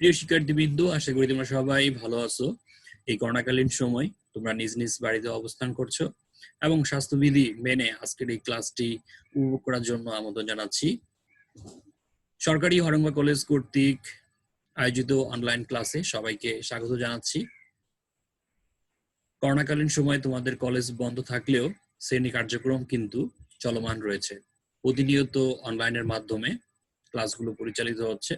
প্রিয় শিক্ষার্থীবৃন্দ, আশা করি তোমরা সবাই ভালো আছো। এই করোনাকালীন সময় তোমরা নিজ নিজ বাড়িতে অবস্থান করছো এবং স্বাস্থ্যবিধি মেনে আজকের এই ক্লাসটি উপভোগ করার জন্য আমন্ত্রণ জানাচ্ছি। সরকারি হরঙ্গা কলেজ কর্তৃক আয়োজিত অনলাইন ক্লাসে সবাইকে স্বাগত জানাচ্ছি। করোনাকালীন সময় তোমাদের কলেজ বন্ধ থাকলেও শ্রেণী কার্যক্রম কিন্তু চলমান রয়েছে। প্রতিনিয়ত অনলাইনের মাধ্যমে ক্লাসগুলো পরিচালিত হচ্ছে।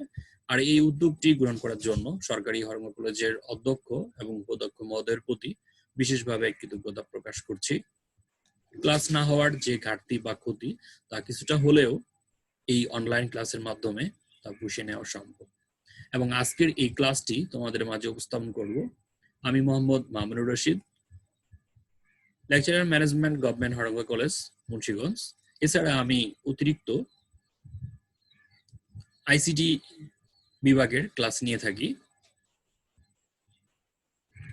আর এই উদ্যোগটি গ্রহণ করার জন্য সরকারি হরঙ্গা কলেজের অধ্যক্ষ এবং উপাধ্যক্ষ মহোদয়ের প্রতি বিশেষভাবে কৃতজ্ঞতা প্রকাশ করছি। ক্লাস না হওয়ার যে ঘাটতি বা ক্ষতি তা কিছুটা হলেও এই অনলাইন ক্লাসের মাধ্যমে তা পুষিয়ে নেওয়া সম্ভব। এবং আজকের এই ক্লাসটি তোমাদের মাঝে উপস্থাপন করব আমি Mohammad Mamunur Rashid, lecturer management government Haranga college Munshiganj. এছাড়া আমি অতিরিক্ত আইসিটি বিভাগের ক্লাস নিয়ে থাকি।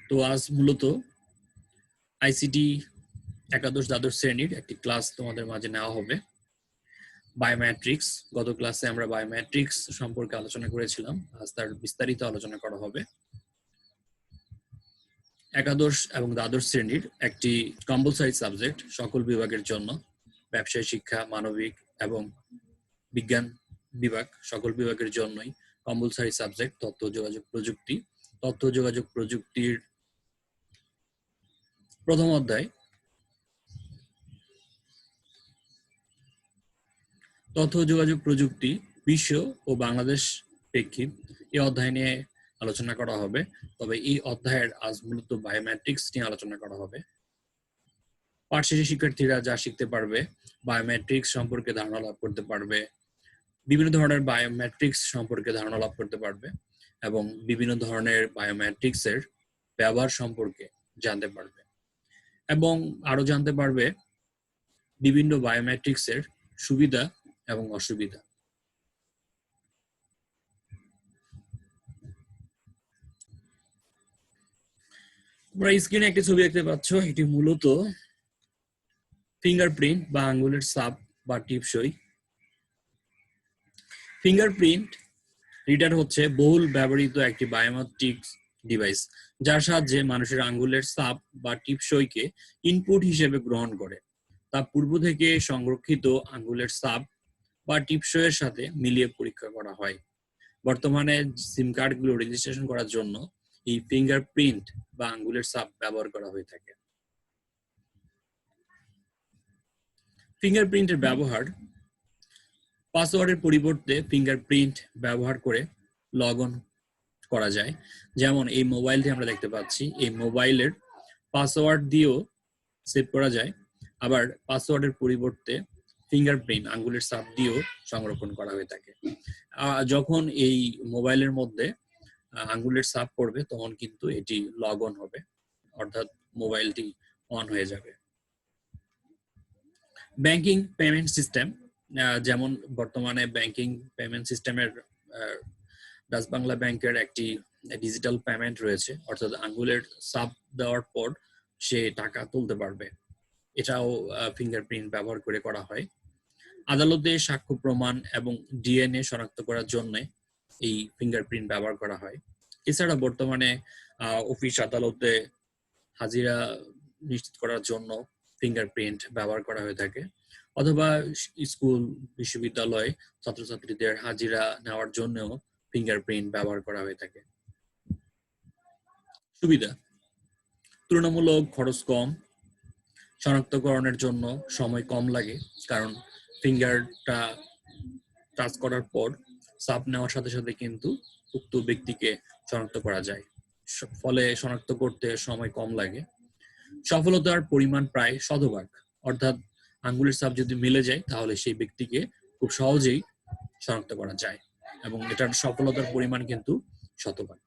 তো আজ মূলত আইসিটি একাদশ দ্বাদশ শ্রেণীর একটি ক্লাস তোমাদের মাঝে নেওয়া হবে। বায়োমেট্রিক্স, গত ক্লাসে আমরা বায়োমেট্রিক্স সম্পর্কে আলোচনা করেছিলাম, আজ তার বিস্তারিত আলোচনা করা হবে। একাদশ এবং দ্বাদশ শ্রেণীর একটি কম্পালসারি সাবজেক্ট সকল বিভাগের জন্য, ব্যবসায় শিক্ষা, মানবিক এবং বিজ্ঞান বিভাগ সকল বিভাগের জন্যই কম্পালসারি সাবজেক্ট তথ্য যোগাযোগ প্রযুক্তি। তথ্য যোগাযোগ প্রযুক্তির প্রথম অধ্যায় তথ্য যোগাযোগ প্রযুক্তি বিশ্ব ও বাংলাদেশ প্রেক্ষিত এই অধ্যায় নিয়ে আলোচনা করা হবে। তবে এই অধ্যায়ের আজ মূলত বায়োমেট্রিক্স নিয়ে আলোচনা করা হবে। পাঠ শেষে শিক্ষার্থীরা যা শিখতে পারবে, বায়োমেট্রিক্স সম্পর্কে ধারণা লাভ করতে পারবে, বিভিন্ন ধরনের বায়োমেট্রিক্স সম্পর্কে ধারণা লাভ করতে পারবে এবং বিভিন্ন ধরনের বায়োমেট্রিক্স এর ব্যবহার সম্পর্কে জানতে পারবে এবং আরো জানতে পারবে বিভিন্ন বায়োমেট্রিক্স এর সুবিধা এবং অসুবিধা। তোমরা স্ক্রিনে একটি ছবি দেখতে পাচ্ছ, এটি মূলত ফিঙ্গারপ্রিন্ট বা আঙ্গুলের ছাপ বা টিপসই। ফিঙ্গারপ্রিন্ট রিডার হচ্ছে বহুল ব্যবহৃত একটি বায়োমেট্রিক্স ডিভাইস, যার সাহায্যে মানুষের আঙ্গুলের ছাপ বা টিপসইকে ইনপুট হিসেবে গ্রহণ করে তা পূর্ব থেকে সংরক্ষিত আঙ্গুলের ছাপ বা টিপসইয়ের সাথে মিলিয়ে পরীক্ষা করা হয়। বর্তমানে সিম কার্ডগুলো রেজিস্ট্রেশন করার জন্য এই ফিঙ্গারপ্রিন্ট বা আঙ্গুলের ছাপ ব্যবহার করা হয়ে থাকে। ফিঙ্গারপ্রিন্টের ব্যবহার: পাসওয়ার্ডের পরিবর্তে ফিঙ্গারপ্রিন্ট ব্যবহার করে লগ অন করা যায়। যেমন এই মোবাইলটি আমরা দেখতে পাচ্ছি, এই মোবাইলের পাসওয়ার্ড দিয়েও সেভ করা যায়, আবার পাসওয়ার্ডের পরিবর্তে ফিঙ্গারপ্রিন্ট আঙ্গুলের ছাপ দিয়েও সংরক্ষণ করা হয়ে থাকে। যখন এই মোবাইলের মধ্যে আঙ্গুলের ছাপ পড়বে তখন কিন্তু এটি লগ অন হবে, অর্থাৎ মোবাইলটি অন হয়ে যাবে। ব্যাংকিং পেমেন্ট সিস্টেম, যেমন বর্তমানে ব্যাংকিং পেমেন্ট সিস্টেমের ডাচ বাংলা ব্যাংকের একটি ডিজিটাল পেমেন্ট রয়েছে, অর্থাৎ আঙ্গুলের ছাপ দেওয়ার পর সে টাকা তুলতে পারবে, এটাও ফিঙ্গারপ্রিন্ট ব্যবহার করে করা হয়। আদালতে সাক্ষ্য প্রমাণ এবং ডিএনএ শনাক্ত করার জন্য এই ফিঙ্গারপ্রিন্ট ব্যবহার করা হয়। এছাড়া বর্তমানে অফিস আদালতে হাজিরা নিশ্চিত করার জন্য ফিঙ্গারপ্রিন্ট ব্যবহার করা হয়ে থাকে, অথবা স্কুল বিশ্ববিদ্যালয় ছাত্রছাত্রীদের হাজিরা নেওয়ার জন্যও ফিঙ্গারপ্রিন্ট ব্যবহার করা হয়ে থাকে। সুবিধা: তুলনামূলক খরচ কম, শনাক্তকরণের জন্য সময় কম লাগে, কারণ ফিঙ্গারটা টাচ করার পর ছাপ নেওয়ার সাথে সাথে কিন্তু উক্ত ব্যক্তিকে শনাক্ত করা যায়, ফলে শনাক্ত করতে সময় কম লাগে। সফলতার পরিমাণ প্রায় শতভাগ, অর্থাৎ আঙ্গুলের ছাপ যদি মিলে যায় তাহলে সেই ব্যক্তিকে খুব সহজেই শনাক্ত করা যায় এবং এটার সফলতার পরিমাণ কিন্তু শতভাগ।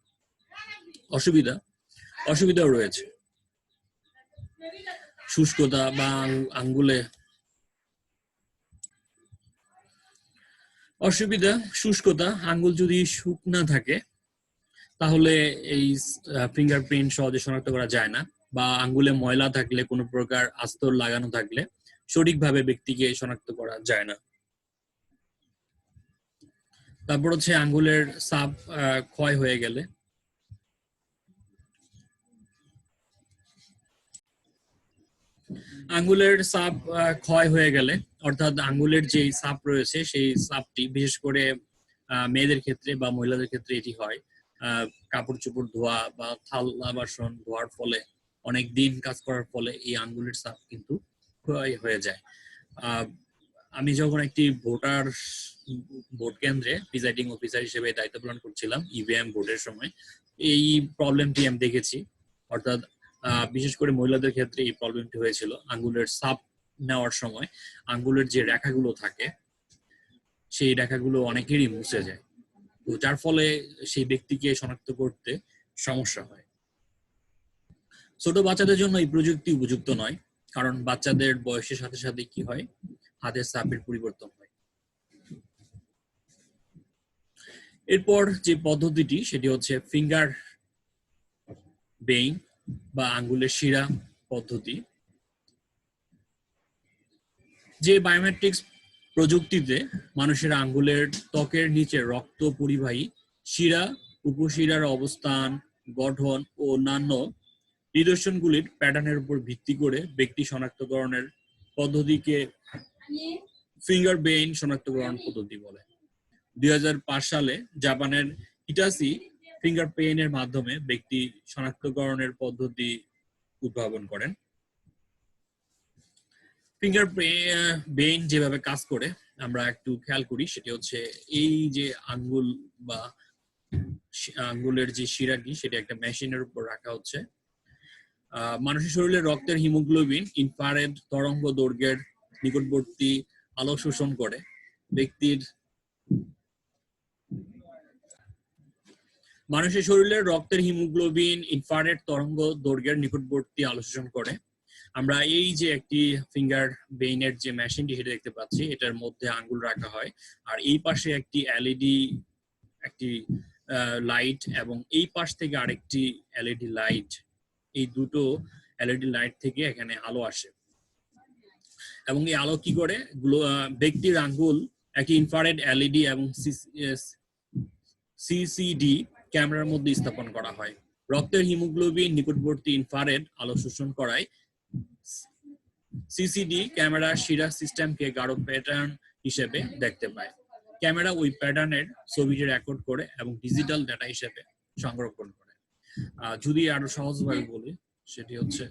অসুবিধাও রয়েছে। শুষ্কতা বা আঙ্গুলে অসুবিধা: শুষ্কতা, আঙ্গুল যদি শুকনা থাকে তাহলে এই ফিঙ্গারপ্রিন্ট সহজে শনাক্ত করা যায় না, বা আঙ্গুলে ময়লা থাকলে, কোনো প্রকার আস্তর লাগানো থাকলে সঠিকভাবে ব্যক্তিকে শনাক্ত করা যায় না। তারপর হচ্ছে আঙ্গুলের ছাপ ক্ষয় হয়ে গেলে, আঙ্গুলের ছাপ ক্ষয় হয়ে গেলে, অর্থাৎ আঙ্গুলের যে ছাপ রয়েছে সেই ছাপটি, বিশেষ করে মেয়েদের ক্ষেত্রে বা মহিলাদের ক্ষেত্রে এটি হয় কাপড় চোপড় ধোয়া বা থালা বাসন ধোয়ার ফলে, অনেক দিন কাজ করার ফলে এই আঙ্গুলের ছাপ কিন্তু ক্ষয় হয়ে যায়। আমি যখন একটি ভোট কেন্দ্রে প্রিজাইডিং অফিসার হিসেবে দায়িত্ব পালন করছিলাম ইভিএম ভোটের সময়, এই প্রবলেমটি আমি দেখেছি। অর্থাৎ বিশেষ করে মহিলাদের ক্ষেত্রে এই প্রবলেমটি হয়েছিল। আঙ্গুলের ছাপ নেওয়ার সময় আঙ্গুলের যে রেখাগুলো থাকে সেই রেখাগুলো অনেকেরই মুছে যায়, তো যার ফলে সেই ব্যক্তিকে শনাক্ত করতে সমস্যা হয়। ছোট বাচ্চাদের জন্য এই প্রযুক্তি উপযুক্ত নয়, কারণ বাচ্চাদের বয়সের সাথে সাথে কি হয়, হাতের ছাপের পরিবর্তন হয়। এরপর যে পদ্ধতিটি সেটি হচ্ছে ফিঙ্গার বেইং বা আঙ্গুলের শিরা পদ্ধতি। যে বায়োমেট্রিক্স প্রযুক্তিতে মানুষের আঙ্গুলের ত্বকের নিচে রক্ত পরিবাহী শিরা, উপশিরার অবস্থান, গঠন ও অন্যান্য নিদর্শনগুলির প্যাটার্নের উপর ভিত্তি করে ব্যক্তি শনাক্তকরণের পদ্ধতিকে ফিঙ্গার বেইং শনাক্তকরণ পদ্ধতি বলে। 2005 সালে জাপানের হিটাচি ফিঙ্গার পেইনের মাধ্যমে ব্যক্তি শনাক্তকরণের পদ্ধতি উদ্ভাবন করেন। ফিঙ্গার বেইং যেভাবে কাজ করে আমরা একটু খেয়াল করি, সেটি হচ্ছে এই যে আঙ্গুল বা আঙ্গুলের যে শিরাটি সেটা একটা মেশিনের উপর রাখা হচ্ছে। মানুষের শরীরে রক্তের হিমোগ্লোবিন ইনফ্রারেড তরঙ্গ দৈর্ঘ্যের নিকটবর্তী আলো শোষণ করে মানুষের শরীরের রক্তের হিমোগ্লোবিন ইনফ্রারেড তরঙ্গ দৈর্ঘ্যের নিকটবর্তী আলো শোষণ করে। আমরা এই যে একটি ফিঙ্গার বেইনের যে মেশিনটি সেটা দেখতে পাচ্ছি, এটার মধ্যে আঙ্গুল রাখা হয়, আর এই পাশে একটি এলইডি একটি লাইট এবং এই পাশ থেকে আরেকটি এলইডি লাইট, এই দুটো এলইডি লাইট থেকে এখানে আলো আসে এবং এই আলো কি করে ব্যক্তির আঙ্গুল একটি ইনফ্রারেড এলইডি এবং সিসিডি ক্যামেরার মধ্যে স্থাপন করা হয়। রক্তের হিমোগ্লোবিন নিকটবর্তী ইনফ্রারেড আলো শোষণ করায় সিসিডি ক্যামেরা শিরা সিস্টেমকে গাঢ় প্যাটার্ন হিসেবে দেখতে পায়। ক্যামেরা ওই প্যাটার্নের ছবিটি রেকর্ড করে এবং ডিজিটাল ডেটা হিসেবে সংরক্ষণ করে। যদি আরো সহজভাবে বলি, সেটি হচ্ছে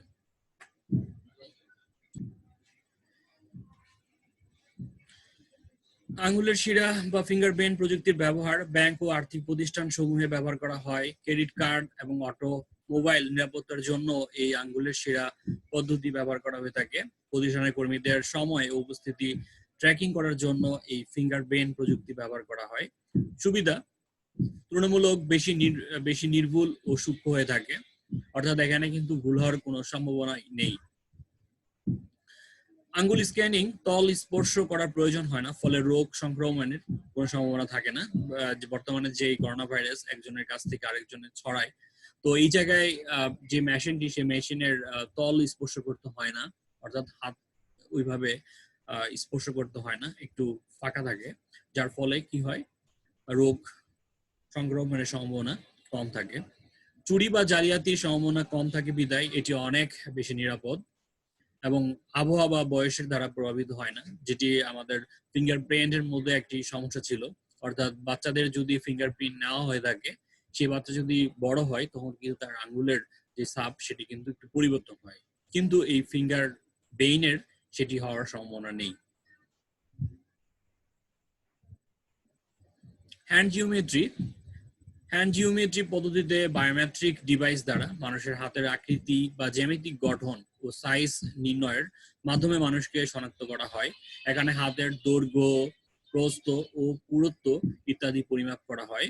আঙ্গুলের শিরা বা ফিঙ্গার বেইং প্রযুক্তির ব্যবহার ব্যাংক ও আর্থিক প্রতিষ্ঠান সমূহে ব্যবহার করা হয়। ক্রেডিট কার্ড এবং অটোমোবাইল নিরাপত্তার জন্য এই আঙ্গুলের শিরা পদ্ধতি ব্যবহার করা হয়ে থাকে। প্রতিষ্ঠানের কর্মীদের সময় ও উপস্থিতি ট্র্যাকিং করার জন্য এই ফিঙ্গার বেইং প্রযুক্তি ব্যবহার করা হয়। সুবিধা তুলনামূলক বেশি নির্ভুল ও সূক্ষ্ম হয়ে থাকে, অর্থাৎ এখানে কিন্তু ভুল হওয়ার কোনো সম্ভাবনা নেই। আঙ্গুল স্ক্যানিং তল স্পর্শ করার প্রয়োজন হয় না, ফলে রোগ সংক্রমণের কোনো সম্ভাবনা থাকে না। বর্তমানে যে করোনা ভাইরাস একজনের কাছ থেকে আরেকজনের ছড়ায়, তো এই জায়গায় যে মেশিনটি, সেই মেশিনের তল স্পর্শ করতে হয় না, অর্থাৎ হাত ওইভাবে স্পর্শ করতে হয় না, একটু ফাঁকা থাকে, যার ফলে কি হয়, রোগ সংক্রমণের সম্ভাবনা কম থাকে। চুরি বা জালিয়াতির সম্ভাবনা কম থাকে বিধায় এটি অনেক বেশি নিরাপদ এবং আবহাওয়া বা বয়সের দ্বারা প্রভাবিত হয় না, যেটি আমাদের ফিঙ্গারপ্রিন্টের মধ্যে একটি সমস্যা ছিল। অর্থাৎ বাচ্চাদের যদি ফিঙ্গারপ্রিন্ট নেওয়া হয়ে থাকে, সেই বাচ্চা যদি বড় হয় তখন কিন্তু তার আঙ্গুলের যে ছাপ সেটি কিন্তু একটু পরিবর্তন হয়, কিন্তু এই ফিঙ্গার বেইনের সেটি হওয়ার সম্ভাবনা নেই। হ্যান্ড জিওমেট্রি পদ্ধতিতে বায়োমেট্রিক ডিভাইস দ্বারা মানুষের হাতের আকৃতি বা জ্যামিতিক গঠন ও সাইজ নির্ণয়ের মাধ্যমে মানুষকে শনাক্ত করা হয়। এখানে হাতের দৈর্ঘ্য, প্রস্থ ও পুরুত্ব ইত্যাদি পরিমাপ করা হয়।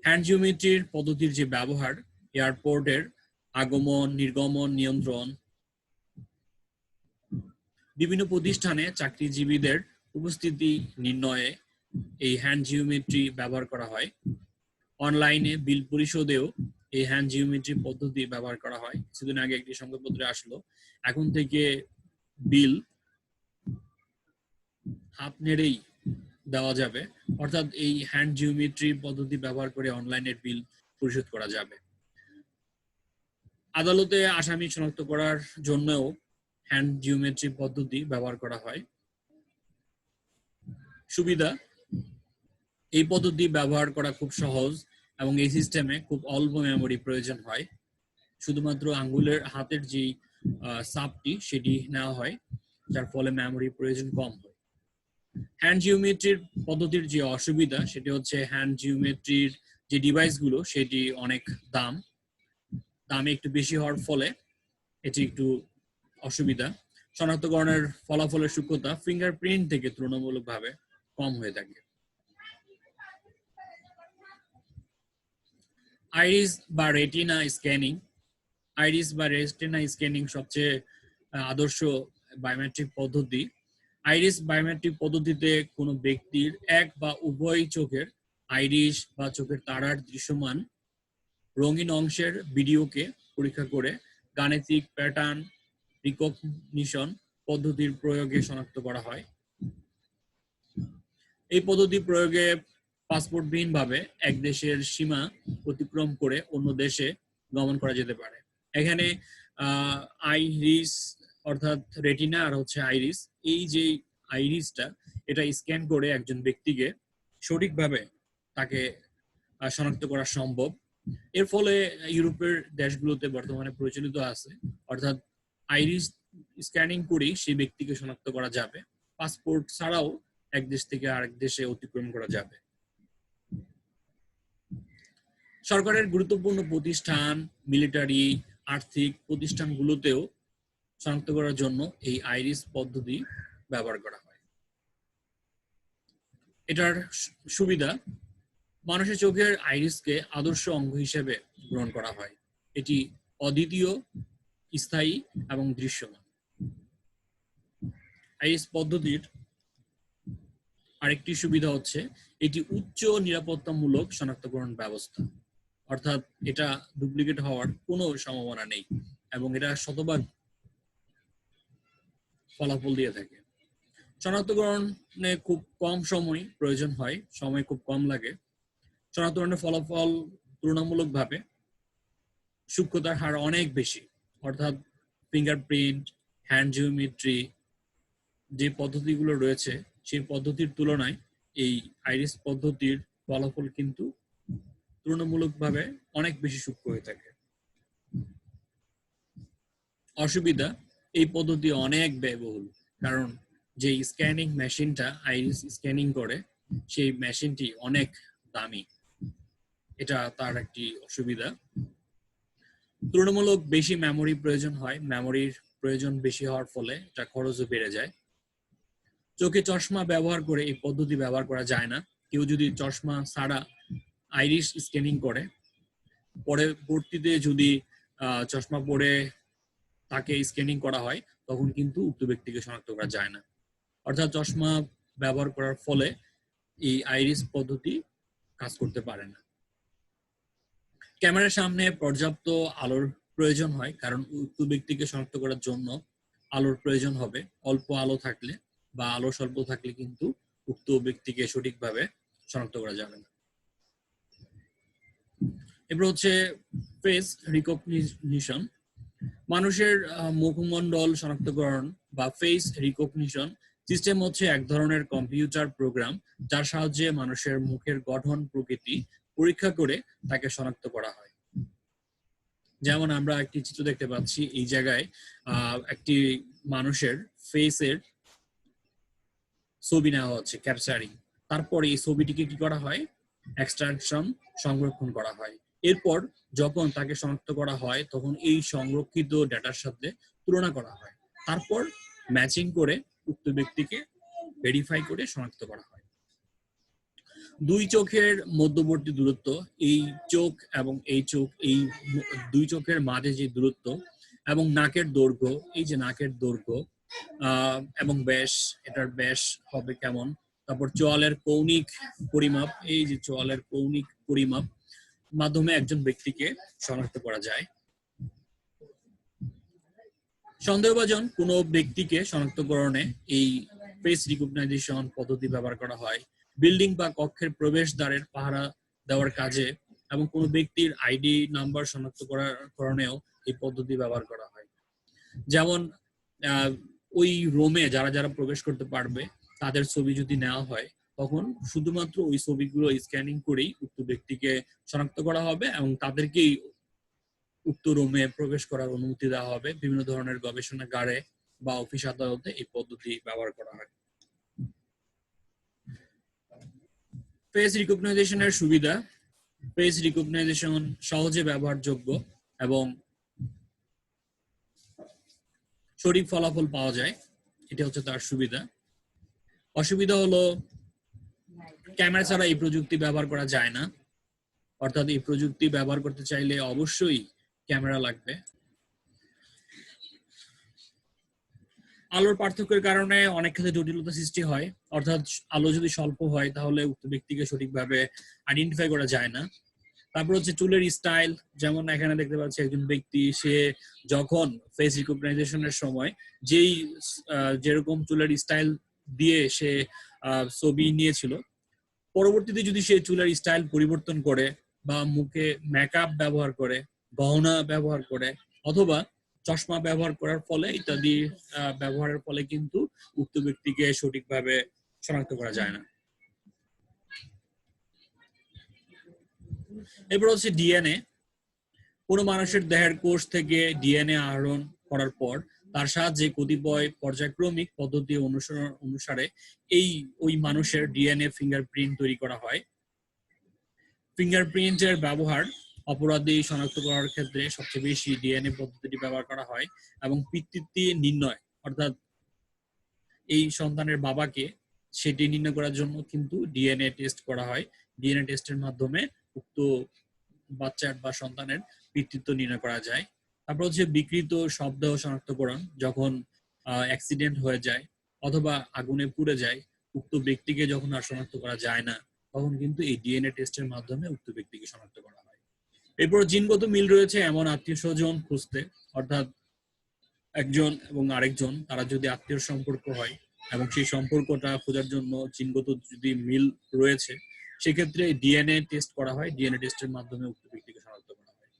হ্যান্ড জিওমেট্রির পদ্ধতির যে ব্যবহার এয়ারপোর্টের আগমন নির্গমন নিয়ন্ত্রণ, বিভিন্ন প্রতিষ্ঠানে চাকরিজীবীদের উপস্থিতি নির্ণয়ে এই হ্যান্ড জিওমেট্রি ব্যবহার করা হয়। অনলাইনে বিল পরিশোধেও এই হ্যান্ড জিওমেট্রি পদ্ধতি ব্যবহার করা হয়। কিছুদিন আগে একটি সংবাদপত্রে আসলো, এখন থেকে বিল হাত নেড়েই দেওয়া যাবে, অর্থাৎ এই হ্যান্ড জিওমেট্রি পদ্ধতি ব্যবহার করে অনলাইনের বিল পরিশোধ করা যাবে। আদালতে আসামি শনাক্ত করার জন্যও হ্যান্ড জিওমেট্রি পদ্ধতি ব্যবহার করা হয়। সুবিধা: এই পদ্ধতি ব্যবহার করা খুব সহজ এবং এই সিস্টেমে খুব অল্প মেমোরি প্রয়োজন হয়। শুধুমাত্র আঙ্গুলের হাতের যে চাপটি সেটি নেওয়া হয়, যার ফলে মেমোরি প্রয়োজন কম হয়। হ্যান্ড জিওমেট্রির পদ্ধতির যে অসুবিধা সেটি হচ্ছে হ্যান্ড জিওমেট্রির যে ডিভাইসগুলো সেটি অনেক দামে একটু বেশি হওয়ার ফলে এটি একটু অসুবিধা। শনাক্তকরণের ফলাফলের সূক্ষ্মতা ফিঙ্গারপ্রিন্ট থেকে তুলনামূলকভাবে কম হয়ে থাকে। আইরিস বা রেটিনা স্ক্যানিং সবচেয়ে আদর্শ বায়োমেট্রিক পদ্ধতি। আইরিস বায়োমেট্রিক পদ্ধতিতে কোনো ব্যক্তির এক বা উভয় চোখের আইরিস বা চোখের তারার দৃশ্যমান রঙিন অংশের ভিডিওকে পরীক্ষা করে গাণিতিক প্যাটার্ন রিকগনিশন পদ্ধতির প্রয়োগে শনাক্ত করা হয়। এই পদ্ধতি প্রয়োগে পাসপোর্টবিহীনভাবে এক দেশের সীমা অতিক্রম করে অন্য দেশে গমন করা যেতে পারে। এখানে আইরিস অর্থাৎ রেটিনা আর হচ্ছে আইরিস, এই যে আইরিসটা এটা স্ক্যান করে একজন ব্যক্তিকে সঠিকভাবে তাকে শনাক্ত করা সম্ভব। এর ফলে ইউরোপের দেশগুলোতে বর্তমানে প্রচলিত আছে, অর্থাৎ আইরিস স্ক্যানিং করেই সেই ব্যক্তিকে শনাক্ত করা যাবে। পাসপোর্ট ছাড়াও এক দেশ থেকে আরেক দেশে অতিক্রম করা যাবে। সরকারের গুরুত্বপূর্ণ প্রতিষ্ঠান, মিলিটারি, আর্থিক প্রতিষ্ঠানগুলোতেও শনাক্ত করার জন্য এই আইরিস পদ্ধতি ব্যবহার করা হয়। এটার সুবিধা: মানুষের চোখের আইরিসকে আদর্শ অঙ্গ হিসেবে গ্রহণ করা হয়। এটি অদ্বিতীয়, স্থায়ী এবং দৃশ্যমান। আইরিস পদ্ধতির আরেকটি সুবিধা হচ্ছে এটি উচ্চ নিরাপত্তামূলক শনাক্তকরণ ব্যবস্থা, অর্থাৎ এটা ডুপ্লিকেট হওয়ার কোনো সম্ভাবনা নেই এবং এটা শতভাগ ফলাফল দিয়ে থাকে। শনাক্তকরণে খুব কম সময় প্রয়োজন হয়, সময় খুব কম লাগে। শনাক্তকরণের ফলাফল তুলনামূলকভাবে সূক্ষ্মতার হার অনেক বেশি, অর্থাৎ ফিঙ্গারপ্রিন্ট, হ্যান্ড জিওমেট্রি যে পদ্ধতিগুলো রয়েছে সেই পদ্ধতির তুলনায় এই আইরিস পদ্ধতির ফলাফল কিন্তু তুলনামূলকভাবে অনেক বেশি সূক্ষ্ম হয়ে থাকে। অসুবিধা: এই পদ্ধতি অনেক ব্যয়বহুল, কারণ যে স্ক্যানিং মেশিনটা আইরিস স্ক্যানিং করে সেই মেশিনটি অনেক দামি, এটা তার একটি অসুবিধা। তুলনামূলক বেশি মেমোরি প্রয়োজন হয়, মেমোরির প্রয়োজন বেশি হওয়ার ফলে এটা খরচও বেড়ে যায়। চোখে চশমা ব্যবহার করে এই পদ্ধতি ব্যবহার করা যায় না। কেউ যদি চশমা ছাড়া আইরিস স্ক্যানিং করে, পরবর্তীতে যদি চশমা পরে তাকে স্ক্যানিং করা হয় তখন কিন্তু উক্ত ব্যক্তিকে শনাক্ত করা যায় না, অর্থাৎ চশমা ব্যবহার করার ফলে এই আইরিস পদ্ধতি কাজ করতে পারে না। ক্যামেরার সামনে পর্যাপ্ত আলোর প্রয়োজন হয়, কারণ উক্ত ব্যক্তিকে শনাক্ত করার জন্য আলোর প্রয়োজন হবে। অল্প আলো থাকলে বা আলো স্বল্প থাকলে কিন্তু উক্ত ব্যক্তিকে সঠিকভাবে শনাক্ত করা যাবে না। এরপর হচ্ছে ফেস রিকগনিশন। মানুষের মুখমণ্ডল শনাক্তকরণ বা ফেস রিকগনিশন সিস্টেম হচ্ছে এক ধরনের কম্পিউটার প্রোগ্রাম যার সাহায্যে মানুষের মুখের গঠন প্রকৃতি পরীক্ষা করে তাকে শনাক্ত করা হয়। যেমন আমরা একটি চিত্র দেখতে পাচ্ছি, এই জায়গায় একটি মানুষের ফেসের ছবি নেওয়া হচ্ছে, ক্যাপচারিং। তারপরে এই ছবিটিকে কি করা হয়, এক্সট্রাকশন সংরক্ষণ করা হয়। এরপর যখন তাকে শনাক্ত করা হয় তখন এই সংরক্ষিত ডেটার সাথে তুলনা করা হয়, তারপর ম্যাচিং করে উক্ত ব্যক্তিকে ভেরিফাই করে শনাক্ত করা হয়। দুই চোখের মধ্যবর্তী দূরত্ব, এই চোখ এবং এই চোখ, এই দুই চোখের মাঝে যে দূরত্ব এবং নাকের দৈর্ঘ্য, এই যে নাকের দৈর্ঘ্য এবং ব্যাস, এটার ব্যাস হবে কেমন, তারপর চোয়ালের কৌণিক পরিমাপ, এই যে চোয়ালের কৌণিক পরিমাপ মাধ্যমে একজন ব্যক্তিকে শনাক্ত করা যায়। সন্দেহভাজন কোনো ব্যক্তিকে শনাক্তকরণে এই ফেস রিকগনাইজেশন পদ্ধতি ব্যবহার করা হয় বিল্ডিং বা কক্ষের প্রবেশদ্বারের পাহারা দেওয়ার কাজে, এবং কোনো ব্যক্তির আইডি নাম্বার শনাক্তকরণেও এই পদ্ধতি ব্যবহার করা হয়। যেমন ওই রোমে যারা যারা প্রবেশ করতে পারবে তাদের ছবি যদি নেওয়া হয়, তখন শুধুমাত্র ওই ছবিগুলো স্ক্যানিং করেই উক্ত ব্যক্তিকে শনাক্ত করা হবে এবং তাদেরকেই উক্ত রুমে প্রবেশ করার অনুমতি দেওয়া হবে। বিভিন্ন ধরনের গবেষণাগারে বা অফিস আদালতে এই পদ্ধতি ব্যবহার করা হয়। ফেস রিকগনাইজেশনের সুবিধা: ফেস রিকগনাইজেশন সহজে ব্যবহারযোগ্য এবং সঠিক ফলাফল পাওয়া যায়, এটা হচ্ছে তার সুবিধা। অসুবিধা হলো ক্যামেরা ছাড়া এই প্রযুক্তি ব্যবহার করা যায় না, অর্থাৎ এই প্রযুক্তি ব্যবহার করতে চাইলে অবশ্যই ক্যামেরা লাগবে। আলোর পার্থক্যের কারণে অনেক ক্ষেত্রে জটিলতা সৃষ্টি হয়, অর্থাৎ আলো যদি স্বল্প হয় তাহলে উক্ত ব্যক্তিকে সঠিকভাবে আইডেন্টিফাই করা যায় না। তারপর হচ্ছে চুলের স্টাইল, যেমন এখানে দেখতে পাচ্ছি একজন ব্যক্তি সে যখন ফেস রিকগনাইজেশনের সময় যেরকম চুলের স্টাইল দিয়ে সে ছবি নিয়েছিল, পরবর্তীতে যদি সে চুলের স্টাইল পরিবর্তন করে বা মুখে মেকআপ ব্যবহার করে, গহনা ব্যবহার করে অথবা চশমা ব্যবহার করার ফলে ইত্যাদি ব্যবহারের ফলে কিন্তু উক্ত ব্যক্তিকে সঠিকভাবে শনাক্ত করা যায় না। এরপর হচ্ছে ডিএনএ। কোনো মানুষের দেহের কোষ থেকে ডিএনএ আহরণ করার পর তার সাহায্যে কতিপয় পর্যায়ক্রমিক পদ্ধতি অনুসারে ওই মানুষের ডিএনএ ফিঙ্গারপ্রিন্ট তৈরি করা হয়। ফিঙ্গারপ্রিন্টের ব্যবহার অপরাধী শনাক্ত করার ক্ষেত্রে সবচেয়ে বেশি ডিএনএ পদ্ধতিটি ব্যবহার করা হয় এবং পিতৃত্ব নির্ণয়, অর্থাৎ এই সন্তানের বাবাকে সেটি নির্ণয় করার জন্য কিন্তু ডিএনএ টেস্ট করা হয়। ডিএনএ টেস্টের মাধ্যমে উক্ত বাচ্চার বা সন্তানের পিতৃত্ব নির্ণয় করা যায়। তারপর হচ্ছে বিকৃত শব্দ শনাক্তকরণ, যখন অ্যাক্সিডেন্ট হয়ে যায় অথবা আগুনে পুড়ে যায়, উক্ত ব্যক্তিকে যখন আর শনাক্ত করা যায় না, তখন কিন্তু এই ডিএনএ টেস্টের মাধ্যমে উক্ত ব্যক্তিকে শনাক্ত করা হয়। এরপর জিনগত মিল রয়েছে এমন আত্মীয় স্বজন খুঁজতে, অর্থাৎ একজন এবং আরেকজন তারা যদি আত্মীয় সম্পর্ক হয় এবং সেই সম্পর্কটা খোঁজার জন্য জিনগত যদি মিল রয়েছে, সেক্ষেত্রে ডিএনএ টেস্ট করা হয়। ডিএনএ টেস্টের মাধ্যমে উক্ত ব্যক্তিকে শনাক্ত করা হয়।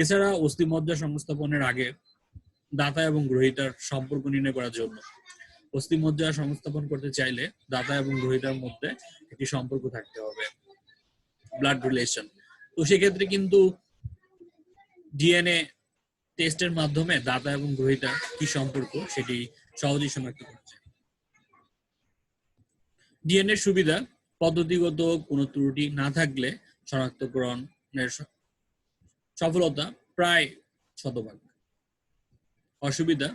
এছাড়া অস্থিমজ্জা সংস্থাপনের আগে দাতা এবং গ্রহীতার সম্পর্ক নির্ণয় করার জন্য, অস্থিমজ্জা সংস্থাপন করতে চাইলে দাতা এবং গ্রহীতার মধ্যে একটি সম্পর্ক থাকতে হবে, ব্লাড রিলেশন। তো সেক্ষেত্রে কিন্তু ডিএনএ টেস্টের মাধ্যমে দাতা এবং গ্রহীতার কি সম্পর্ক সেটি সহজেই শনাক্ত করা যায়। ডিএনএ সুবিধা: পদ্ধতিগত কোনো ত্রুটি না থাকলে শনাক্তকরণের সফলতা প্রায় 100%। অসুবিধা: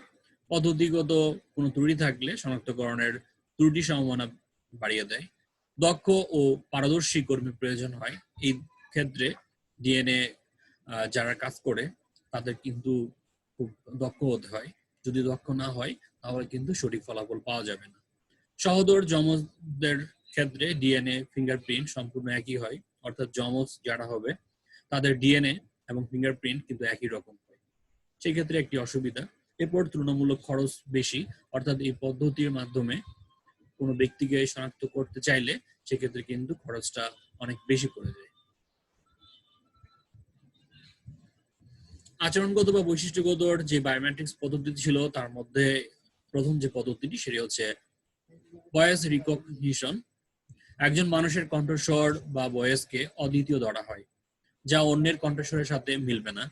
পদ্ধতিগত কোনো ত্রুটি থাকলে শনাক্তকরণের ত্রুটি সম্ভাবনা বাড়িয়ে দেয়। দক্ষ ও পারদর্শী কর্মী প্রয়োজন হয়। এই ক্ষেত্রে ডিএনএ যারা কাজ করে তাদের কিন্তু খুব দক্ষ হতে হয়। যদি দক্ষ না হয় তাহলে কিন্তু সঠিক ফলাফল পাওয়া যাবে না। সহোদর যমজদের ক্ষেত্রে ডিএনএ ফিঙ্গারপ্রিন্ট সম্পূর্ণ একই হয়, অর্থাৎ যমজ যারা হবে তাদের ডিএনএ এবং ফিঙ্গারপ্রিন্ট কিন্তু একই রকম হয়। সেই ক্ষেত্রে একটি অসুবিধা। এরপর তুলনামূলক খরচ বেশি, অর্থাৎ এই পদ্ধতির মাধ্যমে কোনো ব্যক্তিকে শনাক্ত করতে চাইলে সেক্ষেত্রে কিন্তু খরচটা অনেক বেশি পড়ে যায়। আচরণগত বা বৈশিষ্ট্যগত যে বায়োমেট্রিক্স পদ্ধতি ছিল তার মধ্যে প্রথম যে পদ্ধতিটি সেটি হচ্ছে ভয়েস রিকগনিশন। একজন মানুষের কণ্ঠস্বর বা ভয়েসকে অদ্বিতীয় ধরা হয়, যা অন্যের কণ্ঠস্বরের সাথে মিলবে না।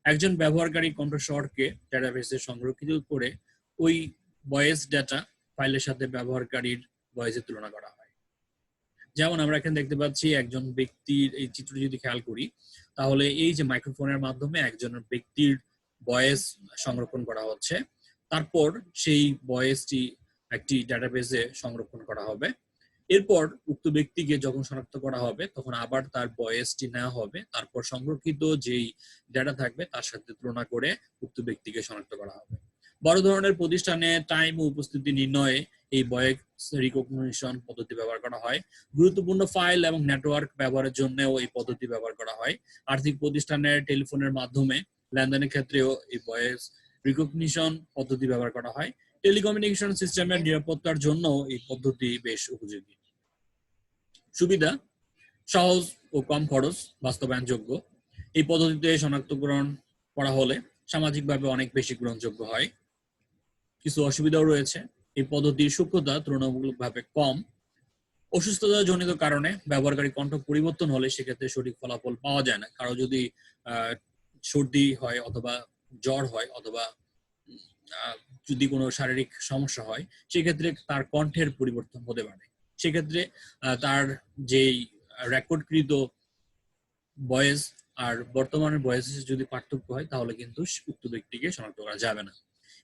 একজন ব্যবহারকারী কণ্ঠস্বরকে ডেটাবেসে সংরক্ষিত করে ওই ভয়েস ডেটা ফাইলের সাথে ব্যবহারকারীর ভয়েসের তুলনা করা হয়। যেমন আমরা এখানে দেখতে পাচ্ছি একজন ব্যক্তির এই চিত্রটি যদি খেয়াল করি, তাহলে এই যে মাইক্রোফোনের মাধ্যমে একজন ব্যক্তির ভয়েস সংরক্ষণ করা হচ্ছে, তারপর সেই ভয়েসটি একটি ডেটাবেসে সংরক্ষণ করা হবে। এরপর উক্ত ব্যক্তিকে যখন শনাক্ত করা হবে তখন আবার তার ভয়েসটি নেওয়া হবে, তারপর সংরক্ষিত যেই ডেটা থাকবে তার সাথে তুলনা করে উক্ত ব্যক্তিকে শনাক্ত করা হবে। বড় ধরনের প্রতিষ্ঠানে টাইম ও উপস্থিতি নির্ণয়ে এই ভয়েস রিকগনিশন পদ্ধতি ব্যবহার করা হয়। গুরুত্বপূর্ণ ফাইল এবং নেটওয়ার্ক ব্যবহারের জন্যও এই পদ্ধতি ব্যবহার করা হয়। আর্থিক প্রতিষ্ঠানের টেলিফোনের মাধ্যমে লেনদেনের ক্ষেত্রেও এই ভয়েস রিকগনিশন পদ্ধতি ব্যবহার করা হয়। টেলিকমিউনিকেশন সিস্টেমের নিরাপত্তার জন্য এই পদ্ধতি বেশ উপযোগী। সুবিধা: সহজ ও কম খরচ, বাস্তবায়নযোগ্য। এই পদ্ধতিতে শনাক্তকরণ করা হলে সামাজিকভাবে অনেক বেশি গ্রহণযোগ্য হয়। কিছু অসুবিধাও রয়েছে। এই পদ্ধতির সূক্ষ্মতা তুলনামূলকভাবে কম। অসুস্থতা জনিত কারণে ব্যবহারকারী কণ্ঠ পরিবর্তন হলে সেক্ষেত্রে সঠিক ফলাফল পাওয়া যায় না। কারো যদি সর্দি হয় অথবা জ্বর হয় অথবা যদি কোনো শারীরিক সমস্যা হয়, সেক্ষেত্রে তার কণ্ঠের পরিবর্তন হতে পারে। সেক্ষেত্রে তার যেই রেকর্ডকৃত ভয়েস আর বর্তমানের ভয়েসের যদি পার্থক্য হয়, তাহলে কিন্তু উক্ত ব্যক্তিকে শনাক্ত করা যাবে না।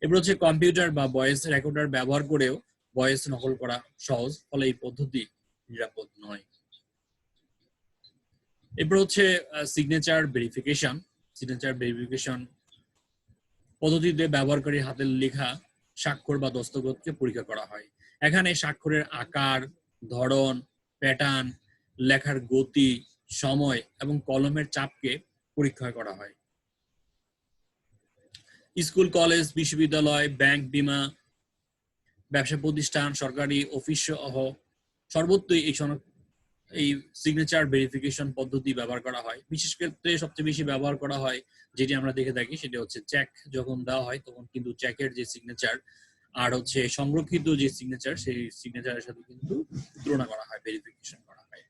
এবার হচ্ছে কম্পিউটার বা ভয়েস রেকর্ডার ব্যবহার করেও ভয়েস নকল করা সহজ, ফলে এই পদ্ধতি নিরাপদ নয়। এরপর হচ্ছে সিগনেচার ভেরিফিকেশন। সিগনেচার ভেরিফিকেশন পদ্ধতিতে ব্যবহারকারীর হাতের লেখা স্বাক্ষর বা দস্তখতকে পরীক্ষা করা হয়। এখানে স্বাক্ষরের আকার, ধরন, প্যাটার্ন, লেখার গতি, সময় এবং কলমের চাপকে পরীক্ষা করা হয়। স্কুল, কলেজ, বিশ্ববিদ্যালয়, ব্যাংক, বীমা, ব্যবসা প্রতিষ্ঠান, সরকারি অফিস সহ সর্বত্রই এই সিগনেচার ভেরিফিকেশন পদ্ধতি ব্যবহার করা হয়। বিশেষ ক্ষেত্রে সবচেয়ে বেশি ব্যবহার করা হয় যেটি আমরা দেখে থাকি সেটা হচ্ছে চেক যখন দেওয়া হয়, তখন কিন্তু চেকের যে সিগনেচার আর হচ্ছে সংরক্ষিত যে সিগনেচার, সেই সিগনেচারের সাথে কিন্তু তুলনা করা হয়, ভেরিফিকেশন করা হয়।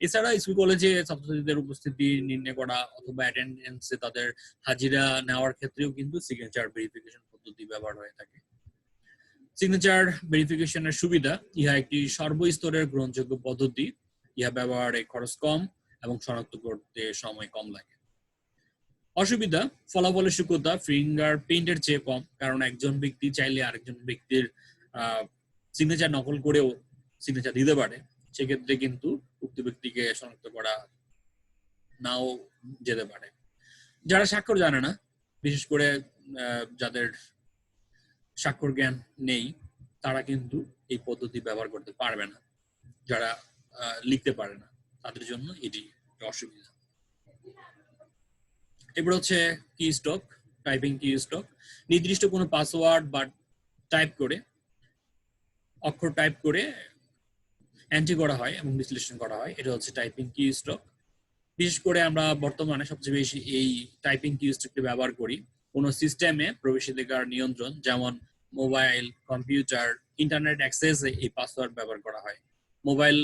এছাড়া স্কুল কলেজে ছাত্রছাত্রীদের উপস্থিতি নির্ণয় করা অথবা অ্যাটেন্ডেন্সে তাদের হাজিরা নেওয়ার ক্ষেত্রেও কিন্তু সিগনেচার ভেরিফিকেশন পদ্ধতি ব্যবহার হয়ে থাকে। সিগনেচার ভেরিফিকেশনের সুবিধা: ইহা একটি সর্বস্তরের গ্রহণযোগ্য পদ্ধতি। ইহা ব্যবহারে খরচ কম এবং শনাক্ত করতে সময় কম লাগে। অসুবিধা: ফলাফলের সূক্ষ্মতা ফিঙ্গারপ্রিন্টের চেয়ে কম, কারণ একজন ব্যক্তি চাইলে আরেকজন ব্যক্তির সিগনেচার নকল করেও সিগনেচার দিতে পারে। সেক্ষেত্রে কিন্তু উক্ত ব্যক্তিকে শনাক্ত করা নাও যেতে পারে। যারা স্বাক্ষর জানে না, বিশেষ করে যাদের স্বাক্ষর জ্ঞান নেই, তারা কিন্তু এই পদ্ধতি ব্যবহার করতে পারবে না। যারা লিখতে পারে না, তাদের জন্য এটি অসুবিধা। এবার হচ্ছে কি স্ট্রোক, টাইপিং কি স্ট্রোক। নির্দিষ্ট কোনো পাসওয়ার্ড বা অক্ষর টাইপ করে এন্ট্রি করা হয় এবং বিশ্লেষণ করা হয়, এটা হচ্ছে টাইপিং কি স্ট্রোক। বিশেষ করে আমরা বর্তমানে সবচেয়ে বেশি এই টাইপিং কি স্ট্রোকটি ব্যবহার করি কোনো সিস্টেমে প্রবেশাধিকার নিয়ন্ত্রণ, যেমন মোবাইল, কম্পিউটার, ইন্টারনেট অ্যাক্সেসে এই পাসওয়ার্ড ব্যবহার করা হয়। মোবাইল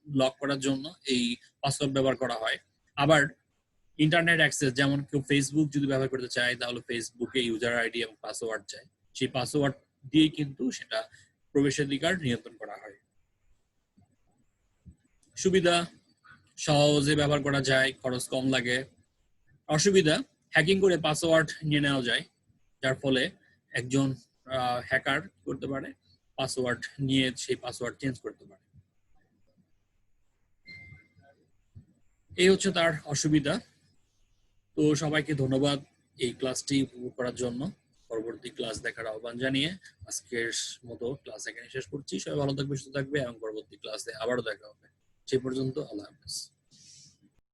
লক করার জন্য এই পাসওয়ার্ড ব্যবহার করা হয়। আবার ইন্টারনেট অ্যাক্সেস, যেমন কেউ ফেসবুক যদি ব্যবহার করতে চায়, তাহলে ফেসবুকে ইউজার আইডি এবং পাসওয়ার্ড চায়, সেই পাসওয়ার্ড দিয়ে কিন্তু সেটা প্রবেশাধিকার নিয়ন্ত্রণ করা হয়। সুবিধা: সহজে ব্যবহার করা যায়, খরচ কম লাগে। অসুবিধা: হ্যাকিং করে পাসওয়ার্ড নিয়ে নেওয়া যায়, যার ফলে একজন হ্যাকার করতে পারে, পাসওয়ার্ড নিয়ে সেই পাসওয়ার্ড চেঞ্জ করতে পারে। এই হচ্ছে তার অসুবিধা। তো সবাইকে ধন্যবাদ এই ক্লাসটি উপভোগ করার জন্য। পরবর্তী ক্লাস দেখার আহ্বান জানিয়ে আজকের মতো ক্লাস এখানে শেষ করছি। সবাই ভালো থাকবে, সুস্থ থাকবে এবং পরবর্তী ক্লাসে আবারও দেখা হবে। সে পর্যন্ত আল্লাহ হাফেজ।